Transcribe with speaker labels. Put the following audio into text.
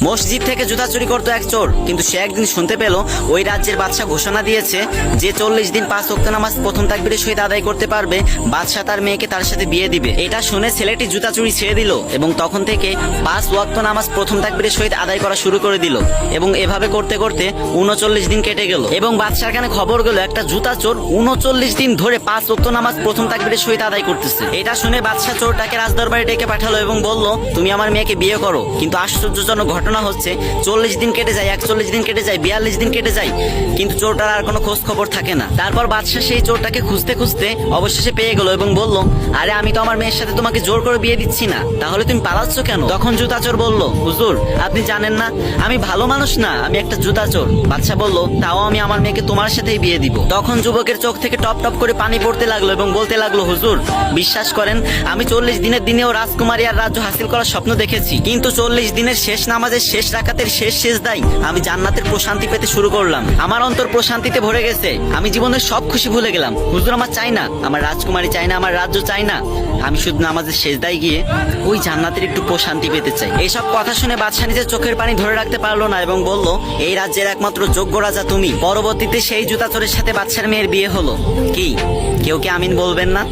Speaker 1: মসজিদ থেকে জুতা চুরি করতো এক চোর, কিন্তু সে একদিন শুনতে পেল ওই রাজ্যের বাদশা ঘোষণা দিয়েছে যে 40 দিন 5 ওয়াক্ত নামাজ প্রথম তাকবীরের সহিত আদায় করতে পারবে, বাদশা তার মেয়েকে তার সাথে বিয়ে দিবে। এটা শুনে ছেলেটি জুতা চুরি ছেড়ে দিল এবং তখন থেকে 5 ওয়াক্ত নামাজ প্রথম তাকবীরের সহিত আদায় করা শুরু করে দিল। এবং এভাবে করতে করতে 39 দিন কেটে গেল এবং বাদশার কানে খবর গেল একটা জুতা চোর 39 দিন ধরে 5 ওয়াক্ত নামাজ প্রথম তাকবীরের সহিত আদায় করতেছে। এটা শুনে বাদশা চোরটাকে রাজদরবারে ডেকে পাঠালো এবং বলল, তুমি আমার মেয়েকে বিয়ে করো। কিন্তু আশ্চর্যজনক ঘটনা হচ্ছে 40 দিন কেটে যায়, 41 দিন কেটে যায়, 42 দিন কেটে যায়, কিন্তু চোরটার আর কোনো খোঁজ খবর থাকে না। তারপর বাদশা সেই চোরটাকে খুঁজতে খুঁজতে অবশেষে পেয়ে গেল এবং বলল, আরে আমি তো আমার মেয়ের সাথে তোমাকে জোর করে বিয়ে দিচ্ছি না, তাহলে তুমি পালাচ্ছ কেন? তখন জুতা চোর বলল, হুজুর আপনি জানেন না আমি ভালো মানুষ না, আমি একটা জুতা চোর। বাদশা বলল, তাও আমি আমার মেয়েকে তোমার সাথেই বিয়ে দিব। তখন যুবকের চোখ থেকে টপ টপ করে পানি পড়তে লাগলো এবং বলতে লাগলো, হুজুর বিশ্বাস করেন আমি 40 দিনের দিনেও রাজকুমারী আর রাজ্য হাসিল করার স্বপ্ন দেখেছি, কিন্তু 40 দিনের শেষ নামাজের শেষ রাকাতের শেষ সেজদায় আমি জান্নাতের প্রশান্তি পেতে শুরু করলাম। আমার অন্তর প্রশান্তিতে ভরে গেছে, আমি জীবনের সব খুশি ভুলে গেলাম। হুজুর আমার চাই না, আমার রাজকুমারী চাই না, আমার রাজ্য চাই না, আমি শুধু নামাজের সেজদায় গিয়ে ওই জান্নাতের একটু প্রশান্তি পেতে চাই। এইসব কথা শুনে বাদশা নিজের চোখের পানি ধরে রাখতে পারলো না এবং বলল, এই রাজ্যের একমাত্র যোগ্য রাজা তুমি। পরবর্তীতে সেই জুতা চোরের সাথে বাদশার মেয়ের বিয়ে হলো। কি কেউ কি আমিন বলবেন না?